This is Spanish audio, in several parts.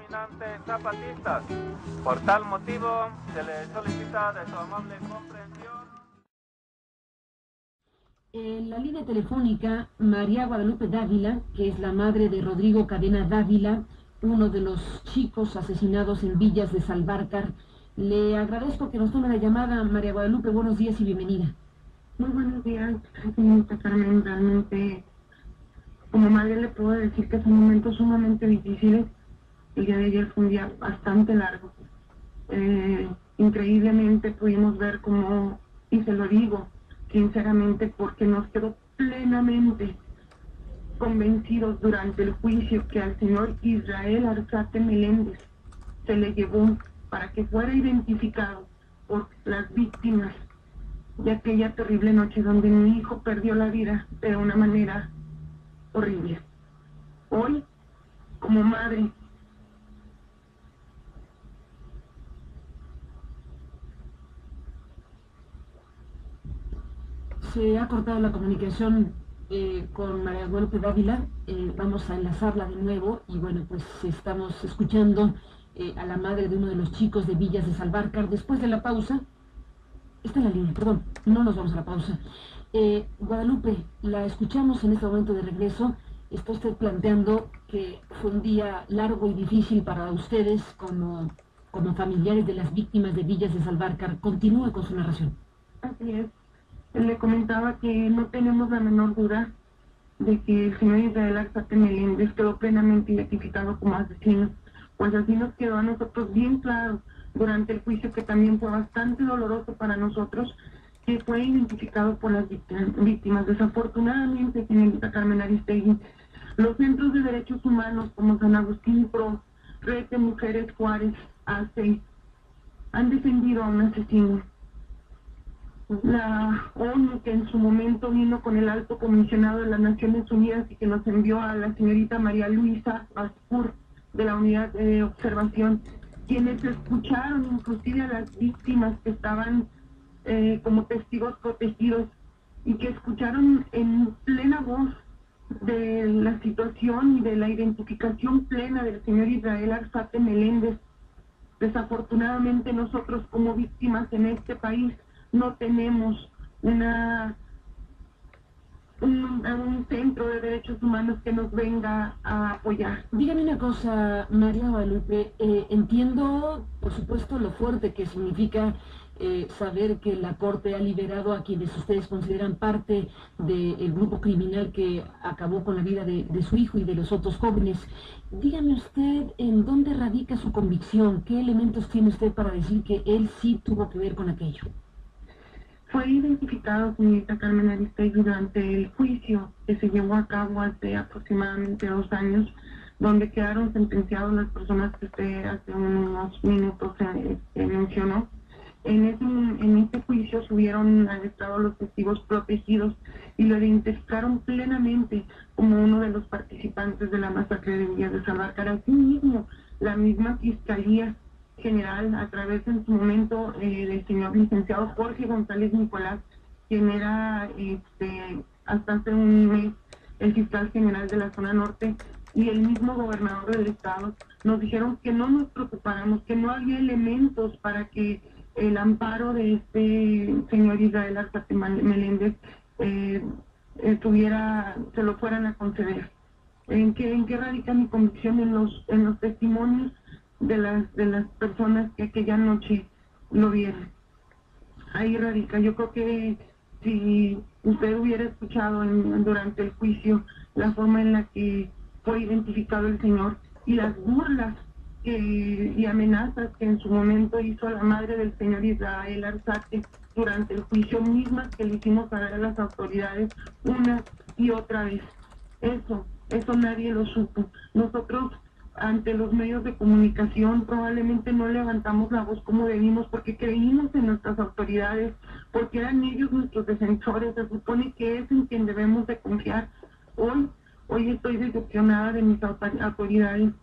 caminantes zapatistas. Por tal motivo, se les solicita de su amable comprensión. En la línea telefónica, María Guadalupe Dávila, que es la madre de Rodrigo Cadena Dávila, uno de los chicos asesinados en Villas de Salvarcar. Le agradezco que nos tome la llamada. María Guadalupe, buenos días y bienvenida. Muy buenos días, señorita Carmen. Realmente, como madre le puedo decir que son momentos sumamente difíciles. El día de ayer fue un día bastante largo. Increíblemente pudimos ver cómo, y se lo digo sinceramente porque nos quedó plenamente convencidos durante el juicio que al señor Israel Arzate Meléndez se le llevó para que fuera identificado por las víctimas de aquella terrible noche donde mi hijo perdió la vida de una manera horrible. Hoy, como madre, Se ha cortado la comunicación con María Guadalupe Dávila. Vamos a enlazarla de nuevo y bueno, pues estamos escuchando a la madre de uno de los chicos de Villas de Salvarcar. Después de la pausa, está en la línea, perdón, no nos vamos a la pausa. Guadalupe, la escuchamos en este momento de regreso. Está usted planteando que fue un día largo y difícil para ustedes como familiares de las víctimas de Villas de Salvarcar. Continúe con su narración. así es. Le comentaba que no tenemos la menor duda de que el señor Israel Arzate Meléndez quedó plenamente identificado como asesino, pues así nos quedó a nosotros bien claro durante el juicio, que también fue bastante doloroso para nosotros, que fue identificado por las víctimas. Desafortunadamente, señorita Carmen Aristegui, los centros de derechos humanos como San Agustín Pro, Red de Mujeres Juárez, ACE, han defendido a un asesino. La ONU, que en su momento vino con el alto comisionado de las Naciones Unidas y que nos envió a la señorita María Luisa Bascur de la unidad de observación, quienes escucharon inclusive a las víctimas que estaban como testigos protegidos y que escucharon en plena voz de la situación y de la identificación plena del señor Israel Arzate Meléndez. Desafortunadamente nosotros como víctimas en este país no tenemos un centro de derechos humanos que nos venga a apoyar. Dígame una cosa, María Guadalupe, entiendo, por supuesto, lo fuerte que significa saber que la Corte ha liberado a quienes ustedes consideran parte del grupo criminal que acabó con la vida de su hijo y de los otros jóvenes. Dígame usted, ¿en dónde radica su convicción? ¿Qué elementos tiene usted para decir que él sí tuvo que ver con aquello? Fue identificado, señorita Carmen Aristegui, durante el juicio que se llevó a cabo hace aproximadamente 2 años, donde quedaron sentenciados las personas que usted hace unos minutos mencionó. En este juicio subieron al estado los testigos protegidos y lo identificaron plenamente como uno de los participantes de la masacre de Villas de Salvarcar. Asimismo, la misma Fiscalía General, a través en su momento del señor licenciado Jorge González Nicolás, quien era hasta hace un mes el fiscal general de la zona norte, y el mismo gobernador del estado, nos dijeron que no nos preocupáramos, que no había elementos para que el amparo de este señor Israel Arzate Meléndez se lo fueran a conceder. ¿En qué radica mi convicción? En los testimonios de las personas que aquella noche lo vieron. Ahí radica. Yo creo que si usted hubiera escuchado durante el juicio la forma en la que fue identificado el señor y las burlas y amenazas que en su momento hizo la madre del señor Israel Arzate durante el juicio, mismas que le hicimos saber a las autoridades una y otra vez. Eso nadie lo supo. Nosotros, ante los medios de comunicación, probablemente no levantamos la voz como debimos porque creímos en nuestras autoridades, porque eran ellos nuestros defensores. Se supone que es en quien debemos de confiar. Hoy estoy decepcionada de mis autoridades.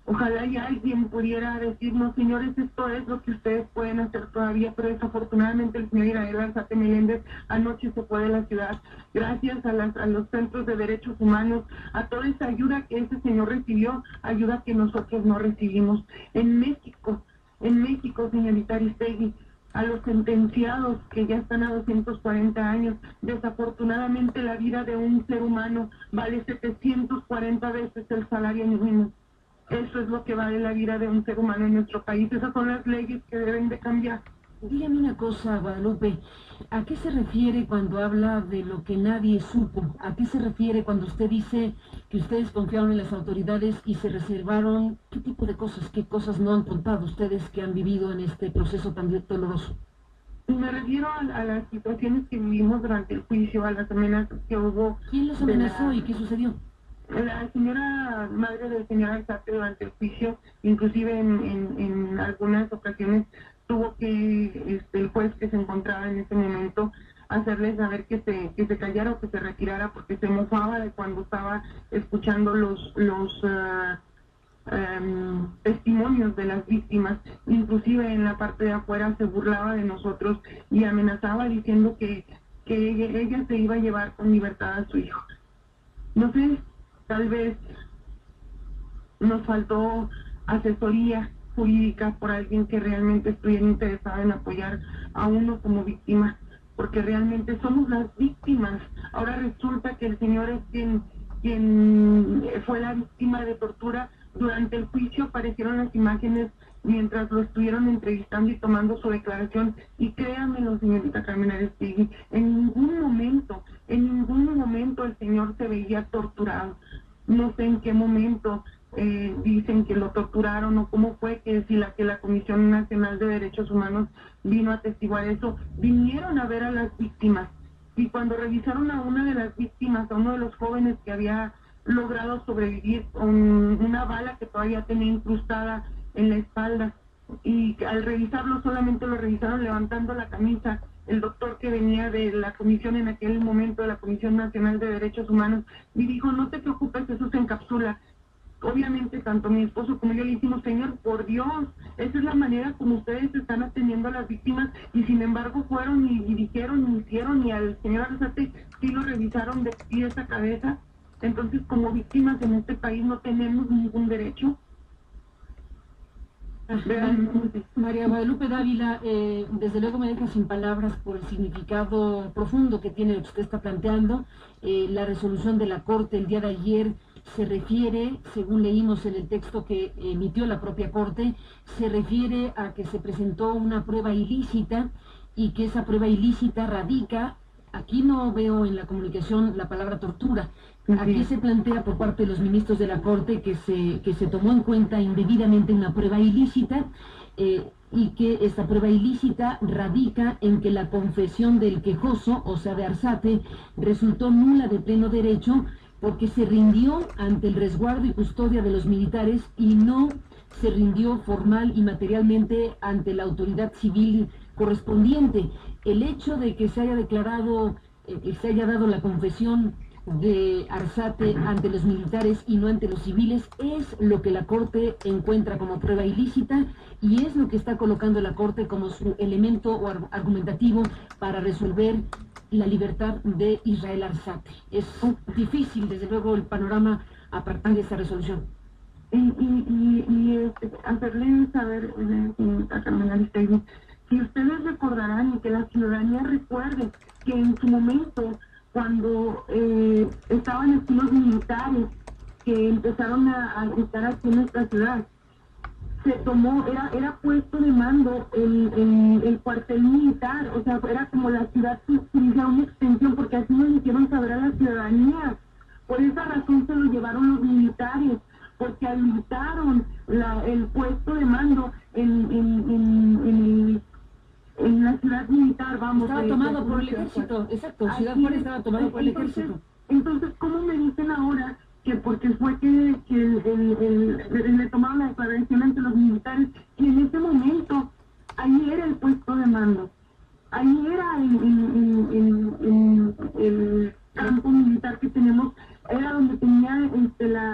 Ojalá y alguien pudiera decirnos, señores, esto es lo que ustedes pueden hacer todavía, pero desafortunadamente el señor Israel Arzate Meléndez anoche se fue de la ciudad. Gracias a los centros de derechos humanos, a toda esa ayuda que ese señor recibió, ayuda que nosotros no recibimos. En México, señorita Aristegui, a los sentenciados que ya están a 240 años, desafortunadamente la vida de un ser humano vale 740 veces el salario mínimo. Eso es lo que vale la vida de un ser humano en nuestro país. Esas son las leyes que deben de cambiar. Dígame una cosa, Guadalupe, ¿a qué se refiere cuando habla de lo que nadie supo? ¿A qué se refiere cuando usted dice que ustedes confiaron en las autoridades y se reservaron? ¿Qué tipo de cosas, qué cosas no han contado ustedes que han vivido en este proceso tan doloroso? Me refiero a las situaciones que vivimos durante el juicio, a las amenazas que hubo. ¿Quién los amenazó y qué sucedió? La señora madre del señor Arzate durante el juicio, inclusive en algunas ocasiones tuvo que el juez que se encontraba en ese momento hacerle saber que se callara o que se retirara porque se mofaba de cuando estaba escuchando los testimonios de las víctimas. Inclusive en la parte de afuera se burlaba de nosotros y amenazaba diciendo que ella se iba a llevar con libertad a su hijo. No sé, tal vez nos faltó asesoría jurídica por alguien que realmente estuviera interesado en apoyar a uno como víctima, porque realmente somos las víctimas. Ahora resulta que el señor es quien fue la víctima de tortura. Durante el juicio aparecieron las imágenes mientras lo estuvieron entrevistando y tomando su declaración, y créanmelo, señorita Carmen Aristegui, en ningún momento el señor se veía torturado. No sé en qué momento dicen que lo torturaron o cómo fue que la Comisión Nacional de Derechos Humanos vino a atestiguar eso. Vinieron a ver a las víctimas, y cuando revisaron a una de las víctimas, a uno de los jóvenes que había logrado sobrevivir con una bala que todavía tenía incrustada en la espalda, y al revisarlo solamente lo revisaron levantando la camisa. El doctor que venía de la comisión en aquel momento, de la Comisión Nacional de Derechos Humanos, y dijo, no te preocupes, eso se encapsula. Obviamente tanto mi esposo como yo le dijimos, señor, por Dios, esa es la manera como ustedes están atendiendo a las víctimas, y sin embargo fueron y dijeron y hicieron, y al señor Arzate sí lo revisaron de pies a cabeza. Entonces, como víctimas en este país no tenemos ningún derecho. María Guadalupe Dávila, desde luego me deja sin palabras por el significado profundo que tiene lo que usted está planteando. La resolución de la Corte el día de ayer se refiere, según leímos en el texto que emitió la propia Corte, se refiere a que se presentó una prueba ilícita y que esa prueba ilícita radica, aquí no veo en la comunicación la palabra tortura. Aquí se plantea por parte de los ministros de la Corte que se tomó en cuenta indebidamente una prueba ilícita y que esta prueba ilícita radica en que la confesión del quejoso, o sea de Arzate, resultó nula de pleno derecho porque se rindió ante el resguardo y custodia de los militares y no se rindió formal y materialmente ante la autoridad civil correspondiente. El hecho de que se haya declarado, que se haya dado la confesión de Arzate ante los militares y no ante los civiles es lo que la Corte encuentra como prueba ilícita y es lo que está colocando la Corte como su elemento argumentativo para resolver la libertad de Israel Arzate. Es difícil, desde luego, el panorama a partir de esa resolución. Y hacerle saber a Carmen Aristegui que ustedes recordarán y que la ciudadanía recuerde que en su momento, cuando estaban aquí los militares que empezaron a estar aquí en nuestra ciudad, se tomó, era puesto de mando el cuartel militar, o sea, era como la ciudad tuviera una extensión, porque así nos hicieron saber a la ciudadanía. Por esa razón se lo llevaron los militares, porque habilitaron el puesto de mando en la ciudad militar, vamos. Estaba tomado por el ejército, exacto, Ciudad Juárez estaba tomado por el ejército. Entonces, ¿cómo me dicen ahora que porque fue que le tomaron la declaración ante los militares y en ese momento ahí era el puesto de mando, ahí era el campo militar que tenemos, era donde tenía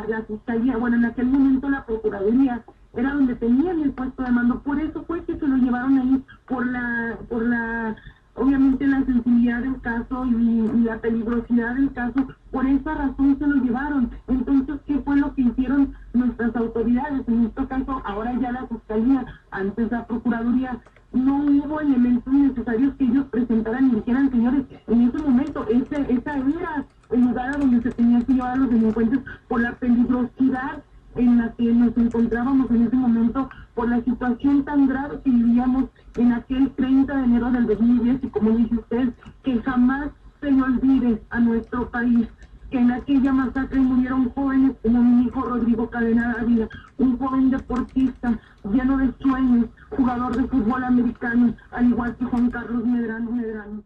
la fiscalía, bueno, en aquel momento la procuraduría Procuraduría, era donde tenían el puesto de mando. Por eso fue que se lo llevaron ahí, por la obviamente la sensibilidad del caso y la peligrosidad del caso. Por esa razón se lo llevaron. Entonces, ¿qué fue lo que hicieron nuestras autoridades? En este caso, ahora ya la Fiscalía, antes la Procuraduría, no hubo elementos necesarios que ellos presentaran y dijeran, señores, en ese momento, esa era el lugar a donde se tenían que llevar a los delincuentes por la peligrosidad en la que nos encontrábamos en ese momento, por la situación tan grave que vivíamos en aquel 30 de enero del 2010, y como dice usted, que jamás se le olvide a nuestro país que en aquella masacre murieron jóvenes como mi hijo Rodrigo Cadena Dávila, un joven deportista lleno de sueños, jugador de fútbol americano, al igual que Juan Carlos Medrano.